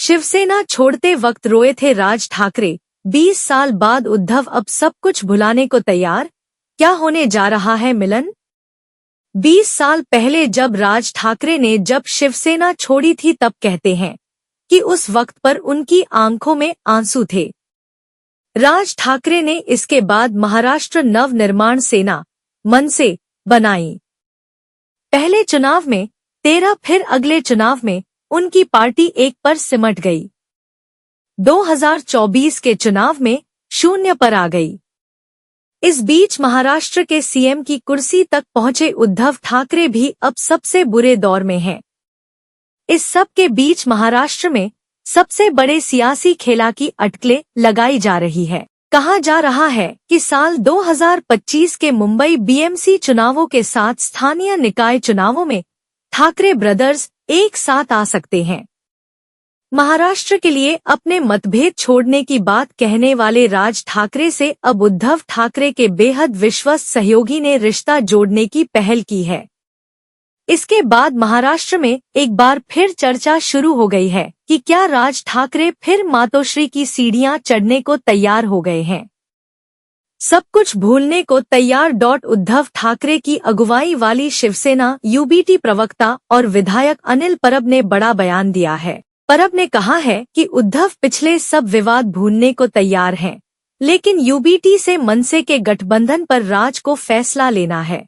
शिवसेना छोड़ते वक्त रोए थे राज ठाकरे, 20 साल बाद उद्धव अब सब कुछ भुलाने को तैयार, क्या होने जा रहा है मिलन? 20 साल पहले जब राज ठाकरे ने जब शिवसेना छोड़ी थी तब कहते हैं कि उस वक्त पर उनकी आंखों में आंसू थे। राज ठाकरे ने इसके बाद महाराष्ट्र नव निर्माण सेना मनसे बनाई। पहले चुनाव में 13, फिर अगले चुनाव में उनकी पार्टी एक पर सिमट गई। 2024 के चुनाव में 0 पर आ गई। इस बीच महाराष्ट्र के सीएम की कुर्सी तक पहुंचे उद्धव ठाकरे भी अब सबसे बुरे दौर में हैं। इस सब के बीच महाराष्ट्र में सबसे बड़े सियासी खेला की अटकलें लगाई जा रही है। कहा जा रहा है कि साल 2025 के मुंबई बीएमसी चुनावों के साथ स्थानीय निकाय चुनावों में ठाकरे ब्रदर्स एक साथ आ सकते हैं। महाराष्ट्र के लिए अपने मतभेद छोड़ने की बात कहने वाले राज ठाकरे से अब उद्धव ठाकरे के बेहद विश्वस्त सहयोगी ने रिश्ता जोड़ने की पहल की है। इसके बाद महाराष्ट्र में एक बार फिर चर्चा शुरू हो गई है कि क्या राज ठाकरे फिर मातोश्री की सीढ़ियां चढ़ने को तैयार हो गए हैं। सब कुछ भूलने को तैयार। उद्धव ठाकरे की अगुवाई वाली शिवसेना यूबीटी प्रवक्ता और विधायक अनिल परब ने बड़ा बयान दिया है। परब ने कहा है कि उद्धव पिछले सब विवाद भूलने को तैयार हैं, लेकिन यूबीटी से मनसे के गठबंधन पर राज को फैसला लेना है।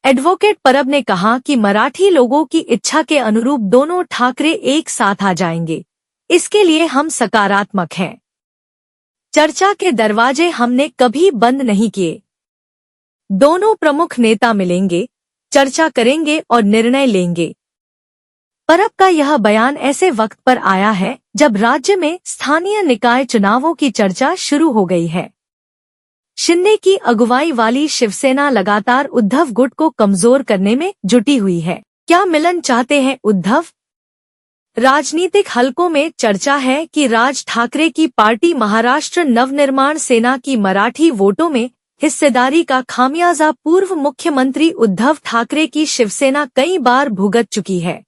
एडवोकेट परब ने कहा कि मराठी लोगों की इच्छा के अनुरूप दोनों ठाकरे एक साथ आ जाएंगे, इसके लिए हम सकारात्मक हैं। चर्चा के दरवाजे हमने कभी बंद नहीं किए। दोनों प्रमुख नेता मिलेंगे, चर्चा करेंगे और निर्णय लेंगे। परब का यह बयान ऐसे वक्त पर आया है जब राज्य में स्थानीय निकाय चुनावों की चर्चा शुरू हो गई है। शिंदे की अगुवाई वाली शिवसेना लगातार उद्धव गुट को कमजोर करने में जुटी हुई है। क्या मिलन चाहते हैं उद्धव? राजनीतिक हलकों में चर्चा है कि राज ठाकरे की पार्टी महाराष्ट्र नवनिर्माण सेना की मराठी वोटों में हिस्सेदारी का खामियाजा पूर्व मुख्यमंत्री उद्धव ठाकरे की शिवसेना कई बार भुगत चुकी है।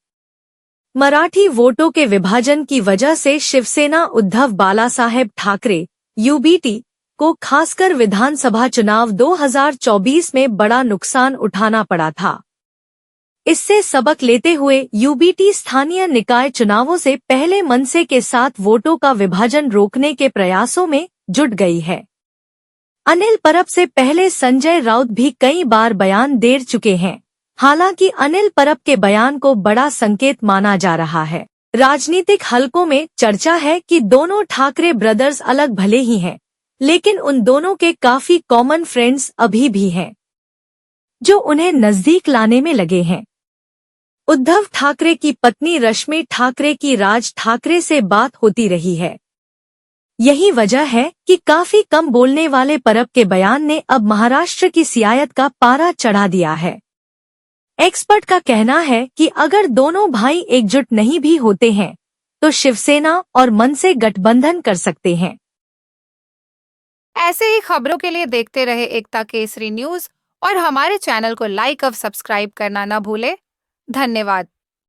मराठी वोटों के विभाजन की वजह से शिवसेना उद्धव बालासाहेब ठाकरे यूबीटी को खासकर विधानसभा चुनाव 2024 में बड़ा नुकसान उठाना पड़ा था। इससे सबक लेते हुए यूबीटी स्थानीय निकाय चुनावों से पहले मनसे के साथ वोटों का विभाजन रोकने के प्रयासों में जुट गई है। अनिल परब से पहले संजय राउत भी कई बार बयान दे चुके हैं। हालांकि अनिल परब के बयान को बड़ा संकेत माना जा रहा है। राजनीतिक हलकों में चर्चा है कि दोनों ठाकरे ब्रदर्स अलग भले ही हैं, लेकिन उन दोनों के काफी कॉमन फ्रेंड्स अभी भी हैं, जो उन्हें नजदीक लाने में लगे हैं। उद्धव ठाकरे की पत्नी रश्मि ठाकरे की राज ठाकरे से बात होती रही है। यही वजह है कि काफी कम बोलने वाले परब के बयान ने अब महाराष्ट्र की सियासत का पारा चढ़ा दिया है। एक्सपर्ट का कहना है कि अगर दोनों भाई एकजुट नहीं भी होते हैं तो शिवसेना और मनसे गठबंधन कर सकते हैं। ऐसे ही खबरों के लिए देखते रहे एकता केसरी न्यूज और हमारे चैनल को लाइक और सब्सक्राइब करना न भूले। धन्यवाद।